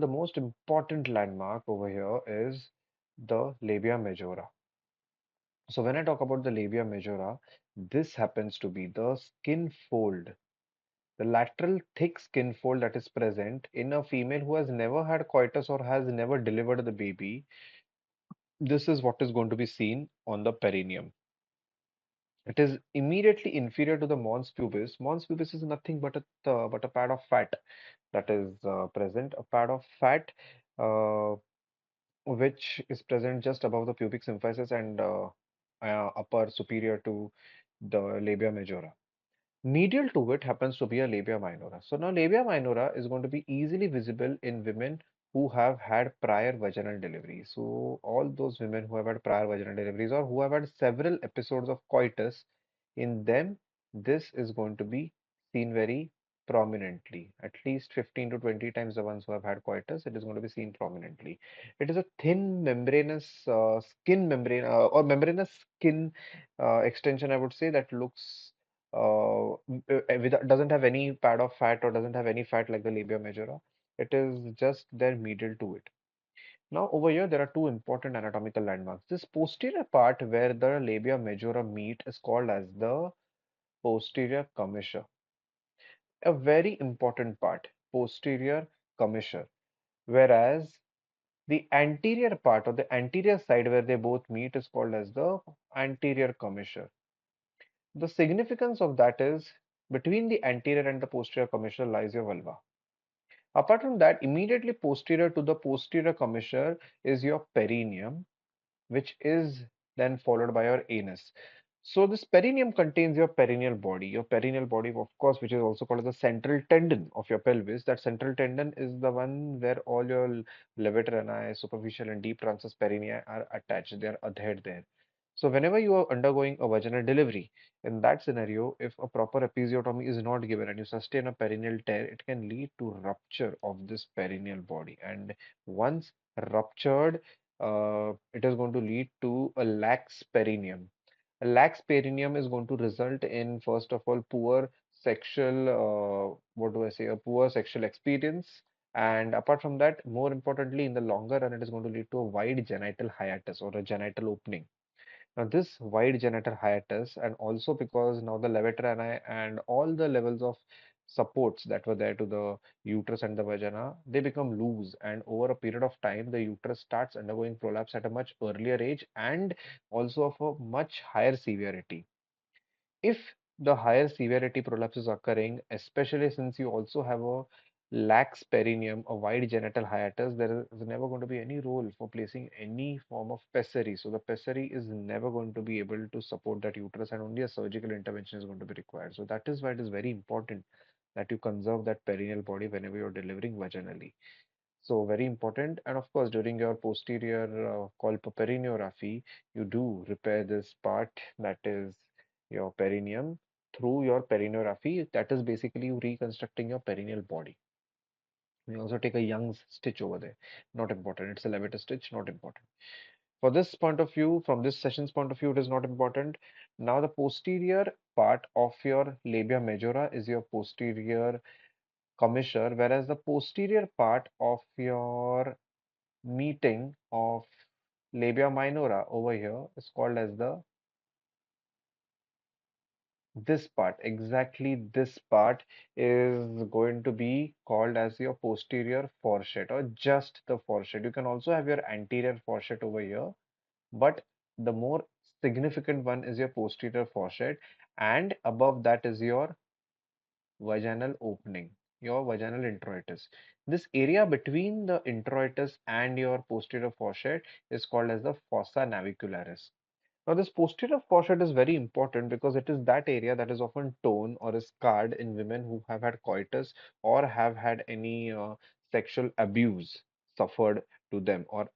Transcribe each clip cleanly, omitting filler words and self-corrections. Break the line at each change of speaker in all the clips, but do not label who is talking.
the most important landmark over here is the labia majora. So when I talk about the labia majora, this happens to be the skin fold, the lateral thick skin fold that is present in a female who has never had coitus or has never delivered the baby. This is what is going to be seen on the perineum. It is immediately inferior to the mons pubis. Mons pubis is nothing but a pad of fat that is present, a pad of fat uh, which is present just above the pubic symphysis and upper superior to the labia majora. Medial to it happens to be a labia minora. So now labia minora is going to be easily visible in women who have had prior vaginal deliveries. So all those women who have had prior vaginal deliveries or who have had several episodes of coitus, in them this is going to be seen very prominently. At least 15 to 20 times the ones who have had coitus, it is going to be seen prominently. It is a thin membranous skin membrane or membranous skin extension, I would say, that looks doesn't have any pad of fat or doesn't have any fat like the labia majora. It is just there medial to it. Now over here there are two important anatomical landmarks. This posterior part where the labia majora meet is called as the posterior commissure. A very important part, posterior commissure. Whereas the anterior part or the anterior side where they both meet is called as the anterior commissure. The significance of that is between the anterior and the posterior commissure lies your vulva. Apart from that, immediately posterior to the posterior commissure is your perineum, which is then followed by your anus. So this perineum contains your perineal body. Your perineal body, of course, which is also called as the central tendon of your pelvis. That central tendon is the one where all your levator ani, superficial and deep transverse perineum are attached. They are adhered there. So whenever you are undergoing a vaginal delivery, in that scenario, if a proper episiotomy is not given and you sustain a perineal tear, it can lead to rupture of this perineal body. And once ruptured, it is going to lead to a lax perineum. A lax perineum is going to result in, first of all, poor sexual, what do I say, a poor sexual experience. And apart from that, more importantly, in the longer run, it is going to lead to a wide genital hiatus or a genital opening. Now, this wide genital hiatus, and also because now the levator ani and all the levels of supports that were there to the uterus and the vagina, they become loose, and over a period of time, the uterus starts undergoing prolapse at a much earlier age and also of a much higher severity. If the higher severity prolapse is occurring, especially since you also have a lax perineum, a wide genital hiatus, there is never going to be any role for placing any form of pessary. So the pessary is never going to be able to support that uterus, and only a surgical intervention is going to be required. So that is why it is very important that you conserve that perineal body whenever you're delivering vaginally. So very important. And of course, during your posterior colpoperineography, you do repair this part that is your perineum through your perineography. That is basically you reconstructing your perineal body. We also take a Young's stitch over there. Not important. It's a levator stitch, not important. For this point of view, from this session's point of view, it is not important. Now, the posterior part of your labia majora is your posterior commissure, whereas the posterior part of your meeting of labia minora over here is called as the this part. Exactly this part is going to be called as your posterior fourchette or just the fourchette. You can also have your anterior fourchette over here, but the more significant one is your posterior fourchette, and above that is your vaginal opening, your vaginal introitus. This area between the introitus and your posterior fourchette is called as the fossa navicularis. Now, this posterior fourchette is very important because it is that area that is often torn or is scarred in women who have had coitus or have had any sexual abuse suffered to them or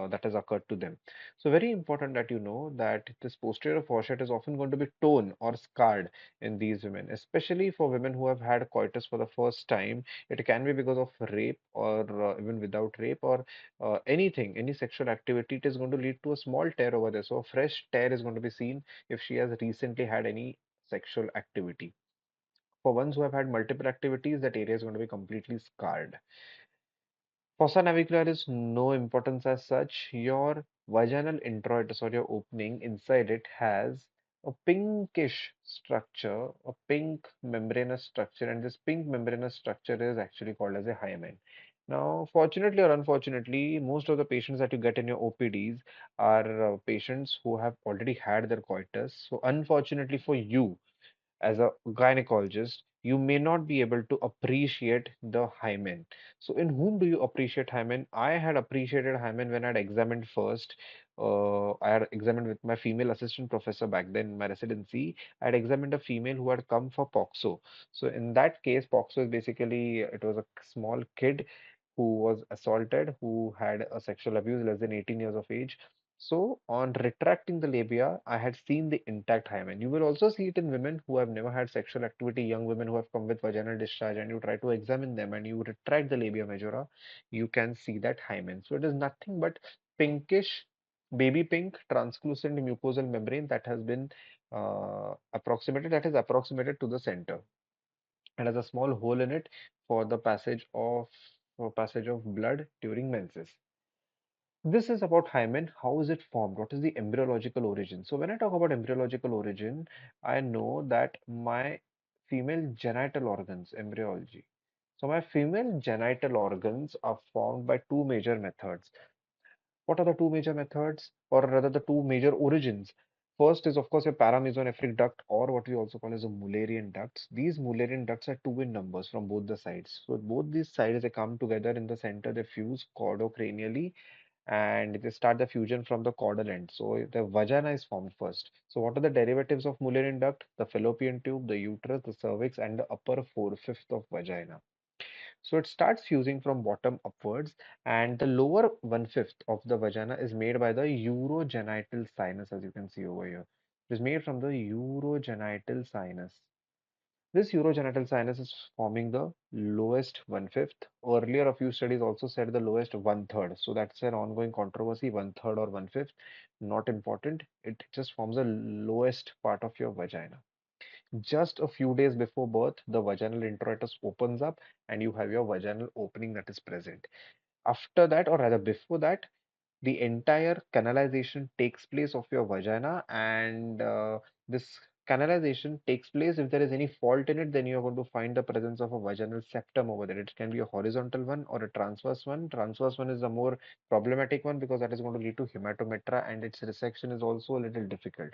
that has occurred to them. So, very important that you know that this posterior fourchette is often going to be torn or scarred in these women, especially for women who have had coitus for the first time. It can be because of rape or even without rape or anything, any sexual activity, it is going to lead to a small tear over there. So a fresh tear is going to be seen if she has recently had any sexual activity. For ones who have had multiple activities, that area is going to be completely scarred. Fossa navicular is no importance as such. Your vaginal introitus or your opening inside it has a pinkish structure, a pink membranous structure, and this pink membranous structure is actually called as a hymen. Now, fortunately or unfortunately, most of the patients that you get in your OPDs are patients who have already had their coitus. So, unfortunately for you, as a gynecologist, you may not be able to appreciate the hymen. So, in whom do you appreciate hymen? I had appreciated hymen when I had examined first. I had examined with my female assistant professor back then in my residency. I had examined a female who had come for POXO. So, in that case, POXO is basically it was a small kid who was assaulted, who had a sexual abuse less than 18 years of age. So, on retracting the labia, I had seen the intact hymen. You will also see it in women who have never had sexual activity, young women who have come with vaginal discharge, and you try to examine them and you retract the labia majora, you can see that hymen. So, it is nothing but pinkish, baby pink, translucent mucosal membrane that has been that is approximated to the center and has a small hole in it for the passage of blood during menses. This is about hymen. How is it formed? What is the embryological origin? So when I talk about embryological origin, I know that my female genital organs, embryology. So my female genital organs are formed by two major methods. What are the two major methods, or rather the two major origins? First is, of course, your paramesonephric duct, or what we also call as a Mullerian ducts. These Mullerian ducts are two in numbers from both the sides. So both these sides, they come together in the center, they fuse caudocranially, and they start the fusion from the caudal end. So the vagina is formed first. So what are the derivatives of Mullerian duct? The fallopian tube, the uterus, the cervix, and the upper four-fifth of vagina. So it starts fusing from bottom upwards, and the lower one-fifth of the vagina is made by the urogenital sinus, as you can see over here. It is made from the urogenital sinus. This urogenital sinus is forming the lowest one-fifth. Earlier, a few studies also said the lowest one-third. So that's an ongoing controversy, one-third or one-fifth. Not important. It just forms the lowest part of your vagina. Just a few days before birth, the vaginal introitus opens up and you have your vaginal opening that is present. After that, or rather before that, the entire canalization takes place of your vagina, and this canalization takes place. If there is any fault in it, then you are going to find the presence of a vaginal septum over there. It can be a horizontal one or a transverse one. Transverse one is the more problematic one because that is going to lead to hematometra, and its resection is also a little difficult.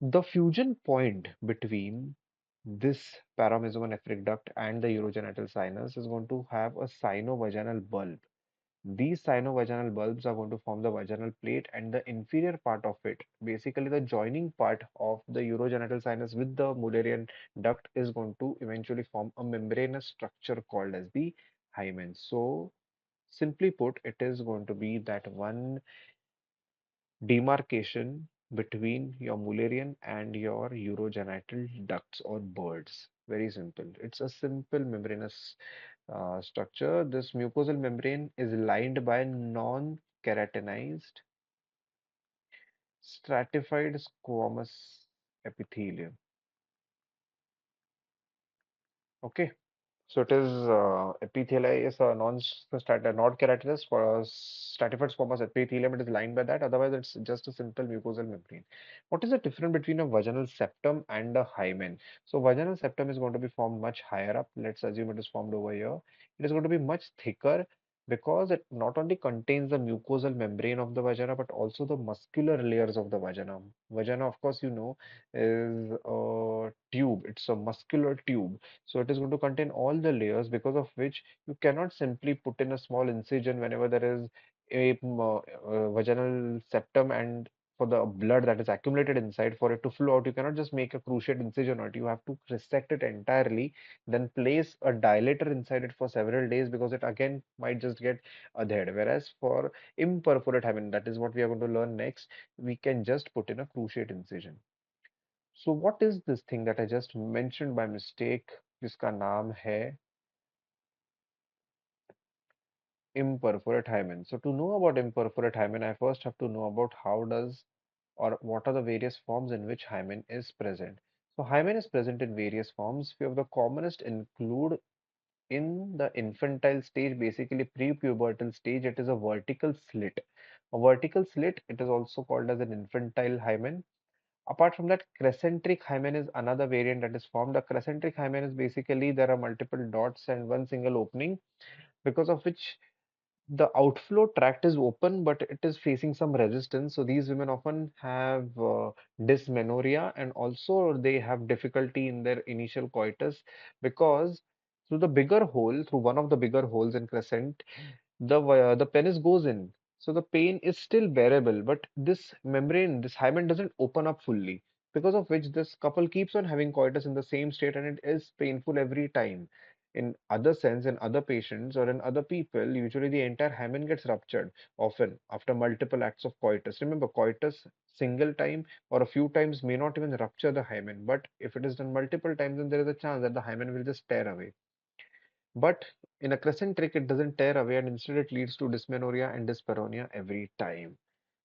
The fusion point between this paramesonephric duct and the urogenital sinus is going to have a sinovaginal bulb. These sinovaginal bulbs are going to form the vaginal plate, and the inferior part of it, basically the joining part of the urogenital sinus with the Mullerian duct, is going to eventually form a membranous structure called as the hymen. So, simply put, it is going to be that one demarcation between your Mullerian and your urogenital ducts or birds. Very simple. It's a simple membranous structure. This mucosal membrane is lined by non-keratinized stratified squamous epithelium. Okay. So it is epitheli is a not keratinous for stratified squamous epithelium. It is lined by that. Otherwise, it's just a simple mucosal membrane. What is the difference between a vaginal septum and a hymen? So vaginal septum is going to be formed much higher up. Let's assume it is formed over here. It is going to be much thicker because it not only contains the mucosal membrane of the vagina but also the muscular layers of the vagina. Vagina, of course, you know, is a tube. It's a muscular tube, so it is going to contain all the layers, because of which you cannot simply put in a small incision whenever there is a vaginal septum, and for the blood that is accumulated inside for it to flow out, you cannot just make a cruciate incision on it. You have to resect it entirely, then place a dilator inside it for several days because it again might just get adhered. Whereas for imperforate hymen, that is what we are going to learn next, we can just put in a cruciate incision. So what is this thing that I just mentioned by mistake? जिसका नाम है imperforate hymen. So to know about imperforate hymen, I first have to know about how does or what are the various forms in which hymen is present. So hymen is present in various forms. Few of the commonest include in the infantile stage, basically pre-pubertal stage, it is a vertical slit. A vertical slit, it is also called as an infantile hymen. Apart from that, crescentric hymen is another variant that is formed. The crescentric hymen is basically there are multiple dots and one single opening, because of which the outflow tract is open, but it is facing some resistance. So these women often have dysmenorrhea, and also they have difficulty in their initial coitus, because through the bigger hole, through one of the bigger holes in crescent, the penis goes in. So the pain is still bearable, but this membrane, this hymen doesn't open up fully, because of which this couple keeps on having coitus in the same state, and it is painful every time. In other sense, in other patients or in other people, usually the entire hymen gets ruptured, often after multiple acts of coitus. Remember, coitus single time or a few times may not even rupture the hymen, but if it is done multiple times, then there is a chance that the hymen will just tear away. But in a crescent trick, it doesn't tear away, and instead it leads to dysmenorrhea and dyspareunia every time.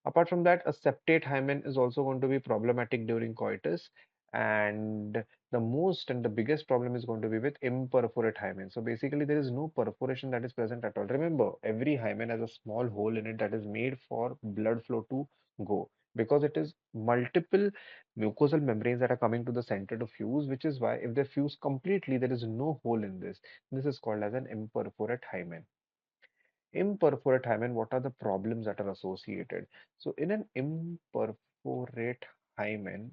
Apart from that, a septate hymen is also going to be problematic during coitus, and the most and the biggest problem is going to be with imperforate hymen. So basically, there is no perforation that is present at all. Remember, every hymen has a small hole in it that is made for blood flow to go, because it is multiple mucosal membranes that are coming to the center to fuse, which is why if they fuse completely, there is no hole in this. This is called as an imperforate hymen. Imperforate hymen, what are the problems that are associated? So in an imperforate hymen,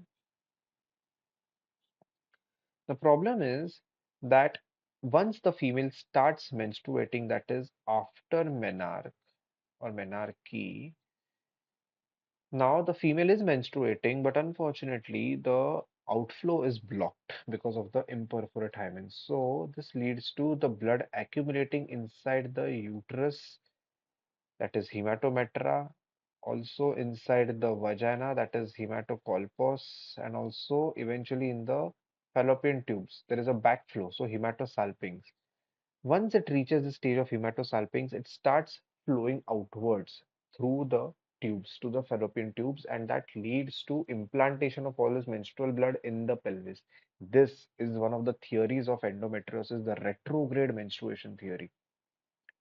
the problem is that once the female starts menstruating, that is after menarche or menarche, now the female is menstruating, but unfortunately the outflow is blocked because of the imperforate hymen. So this leads to the blood accumulating inside the uterus, that is hematometra, also inside the vagina, that is hematocolpos, and also eventually in the fallopian tubes. There is a backflow, so hematosalpinx. Once it reaches the stage of hematosalpinx, it starts flowing outwards through the tubes to the fallopian tubes, and that leads to implantation of all this menstrual blood in the pelvis. This is one of the theories of endometriosis, the retrograde menstruation theory.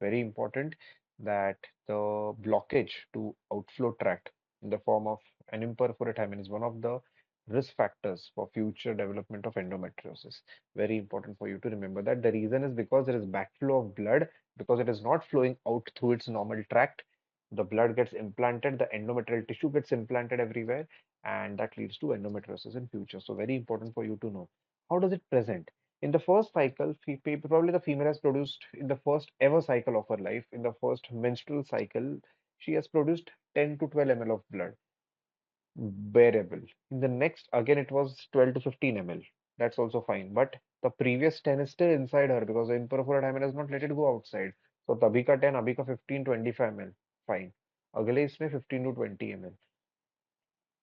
Very important, that the blockage to outflow tract in the form of an imperforate hymen is one of the risk factors for future development of endometriosis. Very important for you to remember that. The reason is because there is backflow of blood, because it is not flowing out through its normal tract. The blood gets implanted, the endometrial tissue gets implanted everywhere, and that leads to endometriosis in future. So very important for you to know. How does it present? In the first cycle, probably the female has produced, in the first ever cycle of her life, in the first menstrual cycle, she has produced 10 to 12 ml of blood, bearable. In the next, again, it was 12 to 15 ml. That's also fine. But the previous 10 is still inside her, because the imperforate hymen has not let it go outside. So तभी का 10, अभी का 15, 25 ml. Fine. अगले इसमें 15 to 20 ml.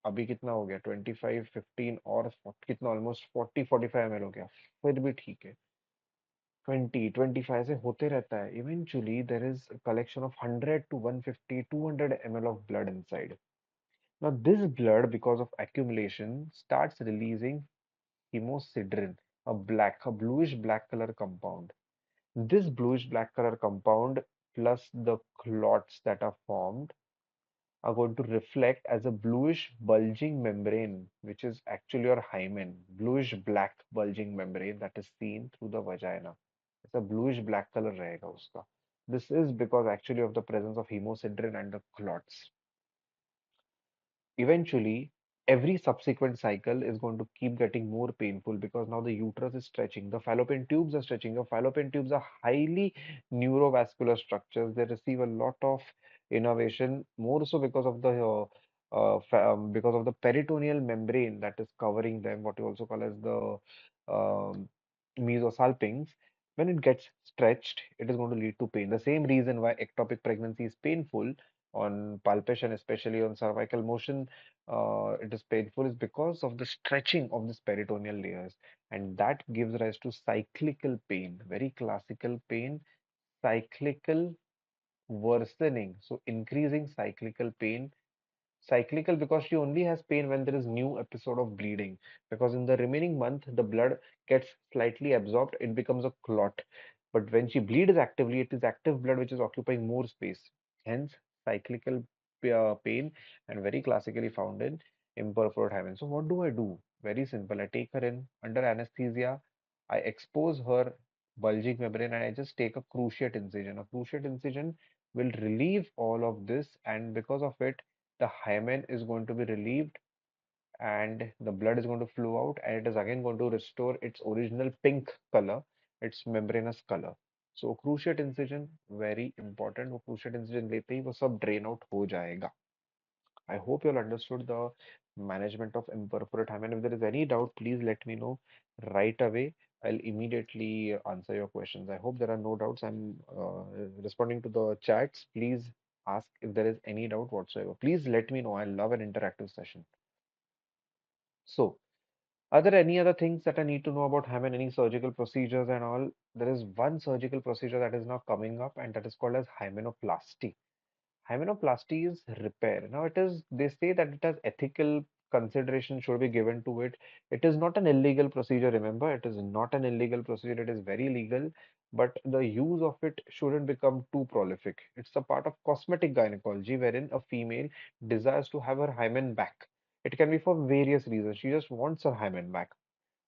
अभी कितना हो गया? 25, 15 और कितना, ऑलमोस्ट 40, 45 ml हो गया. फिर भी ठीक है. 20, 25 से होते रहता है. Eventually, there is a collection of 100 to 150, 200 ml of blood inside. Now, this blood, because of accumulation, starts releasing hemosiderin, a bluish black color compound. This bluish black color compound plus the clots that are formed are going to reflect as a bluish bulging membrane, which is actually your hymen, bluish black bulging membrane that is seen through the vagina. It's a bluish black color रहेगा उसका. This is because actually of the presence of hemosiderin and the clots. Eventually, every subsequent cycle is going to keep getting more painful, because now the uterus is stretching, the fallopian tubes are stretching. The fallopian tubes are highly neurovascular structures. They receive a lot of innervation, more so because of because of the peritoneal membrane that is covering them, what you also call as the mesosalpinx. When it gets stretched, it is going to lead to pain. The same reason why ectopic pregnancy is painful on palpation, especially on cervical motion, it is painful, is because of the stretching of this peritoneal layers, and that gives rise to cyclical pain, very classical pain, cyclical worsening. So increasing cyclical pain. Cyclical because she only has pain when there is new episode of bleeding, because in the remaining month the blood gets slightly absorbed, it becomes a clot. But when she bleeds actively, it is active blood which is occupying more space. Hence, cyclical pain and very classically found in imperforate hymen. So what do I do? Very simple. I take her in under anesthesia. I expose her bulging membrane and I just take a cruciate incision. A cruciate incision will relieve all of this, and because of it, the hymen is going to be relieved and the blood is going to flow out and it is again going to restore its original pink color, its membranous color. So cruciate incision very important. वो cruciate incision लेते ही वो सब drain out हो जाएगा. I hope you all understood the management of imperforate hymen. If there is any doubt, please let me know right away. I'll immediately answer your questions. I hope there are no doubts. I'm responding to the chats. Please ask if there is any doubt whatsoever. Please let me know. I love an interactive session. So, are there any other things that I need to know about Hymen, any surgical procedures and all? There is one surgical procedure that is now coming up, and that is called as hymenoplasty. Hymenoplasty is repair. Now, it is, they say that it has ethical consideration should be given to it. It is not an illegal procedure, remember, it is not an illegal procedure, it is very legal, but the use of it shouldn't become too prolific. It's a part of cosmetic gynecology wherein a female desires to have her hymen back. It can be for various reasons. She just wants her hymen back.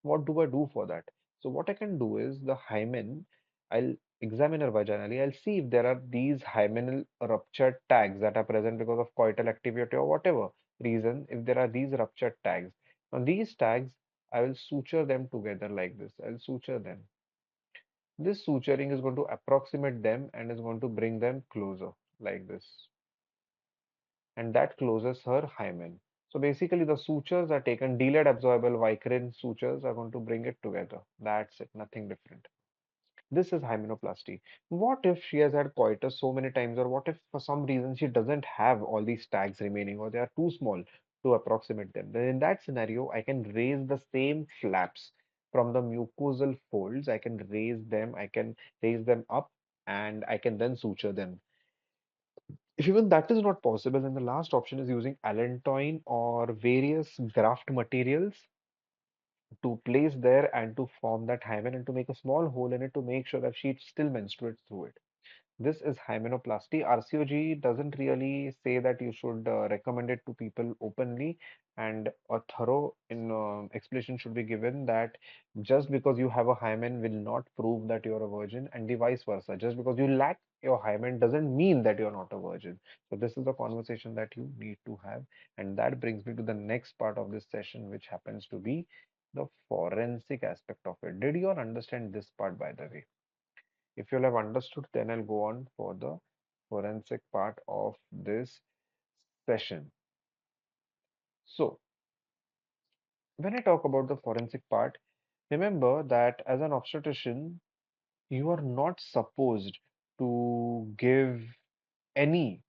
What do I do for that? So what I can do is the hymen, I'll examine her vaginally. I'll see if there are these hymenal ruptured tags that are present because of coital activity or whatever reason. If there are these ruptured tags, on these tags, I will suture them together like this. I'll suture them. This suturing is going to approximate them and is going to bring them closer like this. And that closes her hymen. So basically the sutures are taken, delayed absorbable Vicodin sutures are going to bring it together. That's it, nothing different. This is hymenoplasty. What if she has had coitus so many times, or what if for some reason she doesn't have all these tags remaining, or they are too small to approximate them? Then in that scenario, I can raise the same flaps from the mucosal folds. I can raise them up, and I can then suture them. If even that is not possible, then the last option is using allantoin or various graft materials to place there and to form that hymen and to make a small hole in it to make sure that she still menstruates through it. This is hymenoplasty. RCOG doesn't really say that you should recommend it to people openly, and a thorough explanation should be given that just because you have a hymen will not prove that you're a virgin, and the vice versa. Just because you lack your hymen doesn't mean that you're not a virgin. So this is a conversation that you need to have, and that brings me to the next part of this session, which happens to be the forensic aspect of it. Did you all understand this part, by the way? If you'll have understood, then I'll go on for the forensic part of this session. So, when I talk about the forensic part, remember that as an obstetrician, you are not supposed to give any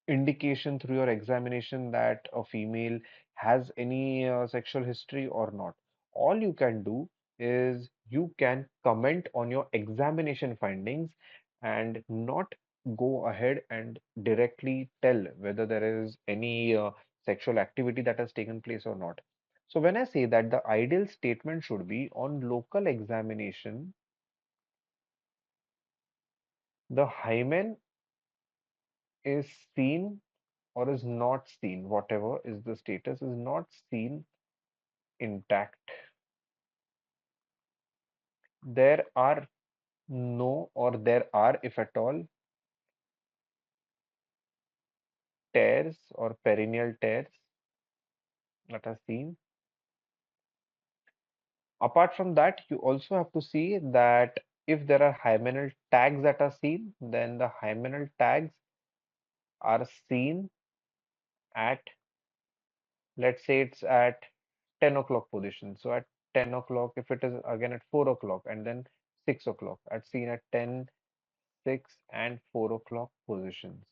indication through your examination that a female has any sexual history or not. All you can do is you can comment on your examination findings and not go ahead and directly tell whether there is any sexual activity that has taken place or not. So when I say that the ideal statement should be on local examination, the hymen is seen or is not seen, whatever is the status, is not seen intact. There are no, or there are, if at all, tears or perineal tears that are seen. Apart from that, you also have to see that if there are hymenal tags that are seen, then the hymenal tags are seen at, let's say it's at 10 o'clock position. So at 10 o'clock, if it is again at 4 o'clock and then 6 o'clock, at seen at 10, 6 and 4 o'clock positions.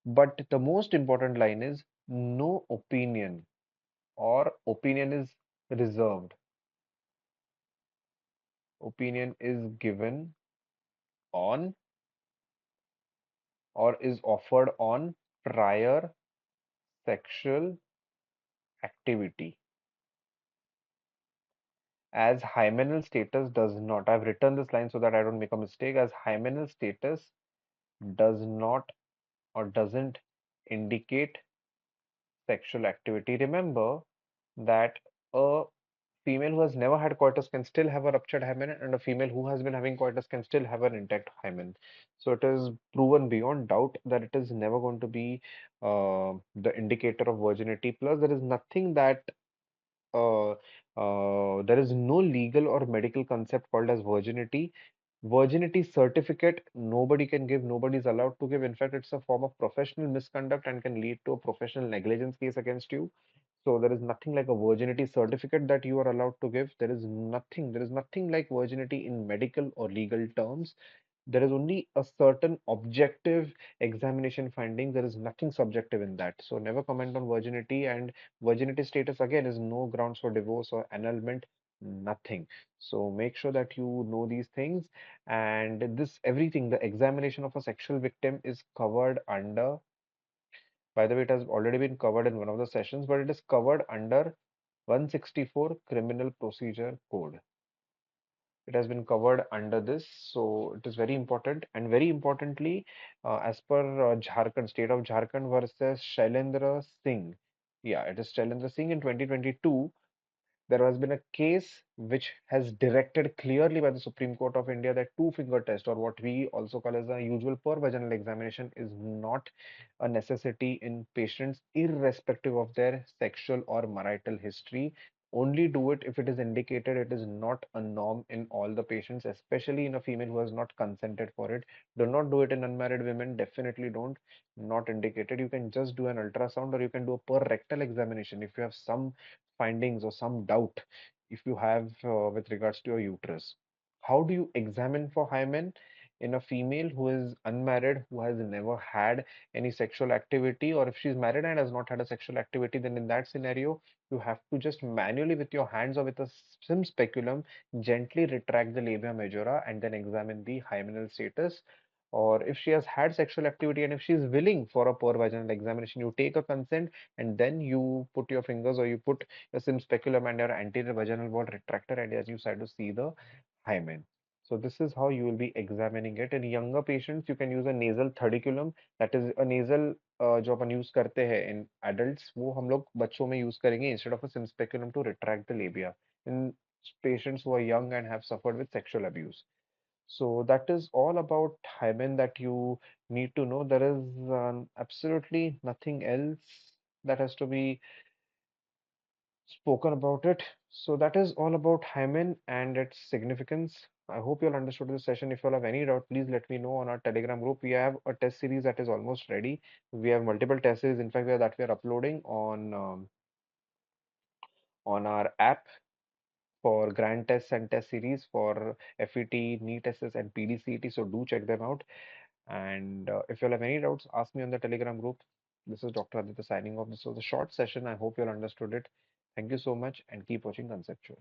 But the most important line is no opinion or opinion is reserved. Opinion is given on or is offered on prior sexual activity. as hymenal status does not, I've written this line so that I don't make a mistake, as hymenal status does not or doesn't indicate sexual activity. Remember that a female who has never had coitus can still have a ruptured hymen, and a female who has been having coitus can still have an intact hymen. So it is proven beyond doubt that it is never going to be the indicator of virginity. Plus, there is nothing that uh, there is no legal or medical concept called as virginity. Virginity certificate nobody can give, nobody is allowed to give. In fact, it's a form of professional misconduct and can lead to a professional negligence case against you. So there is nothing like a virginity certificate that you are allowed to give. There is nothing like virginity in medical or legal terms. There is only a certain objective examination finding. There is nothing subjective in that. So never comment on virginity, and virginity status again is no grounds for divorce or annulment, nothing. So make sure that you know these things, and this everything, the examination of a sexual victim is covered under, by the way, it has already been covered in one of the sessions, but it is covered under 164 Criminal Procedure Code. It has been covered under this, so it is very important. And very importantly, as per Jharkhand, state of Jharkhand versus Shailendra Singh. Yeah, it is Shailendra Singh in 2022. There has been a case which has directed clearly by the Supreme Court of India that two-finger test, or what we also call as a usual per vaginal examination, is not a necessity in patients, irrespective of their sexual or marital history. Only do it if it is indicated. It is not a norm in all the patients, especially in a female who has not consented for it. Do not do it in unmarried women. Definitely don't. Not indicated. You can just do an ultrasound, or you can do a per rectal examination if you have some findings or some doubt, if you have with regards to your uterus. How do you examine for hymen in a female who is unmarried, who has never had any sexual activity, or if she's married and has not had a sexual activity, then in that scenario, you have to just manually with your hands or with a sim speculum gently retract the labia majora and then examine the hymenal status. Or if she has had sexual activity and if she is willing for a per vaginal examination, you take a consent and then you put your fingers or you put your sim speculum and your anterior vaginal wall retractor, and as you start to see the hymen. So this is how you will be examining it. In younger patients, you can use a nasal thirdiculum, that is a nasal जो अपन use करते हैं in adults, वो हम लोग बच्चों में use करेंगे instead of a sim speculum to retract the labia in patients who are young and have suffered with sexual abuse. So that is all about hymen that you need to know. There is absolutely nothing else that has to be spoken about it. So that is all about hymen and its significance. I hope you all understood this session. If you all have any doubt, please let me know on our Telegram group. We have a test series that is almost ready. We have multiple test series. In fact, we are uploading on our app for grand tests and test series for FET, NEET SS, and PDCET. So do check them out. And if you all have any doubts, ask me on the Telegram group. This is Dr. Aditya signing off. This was a short session. I hope you all understood it. Thank you so much and keep watching Conceptual.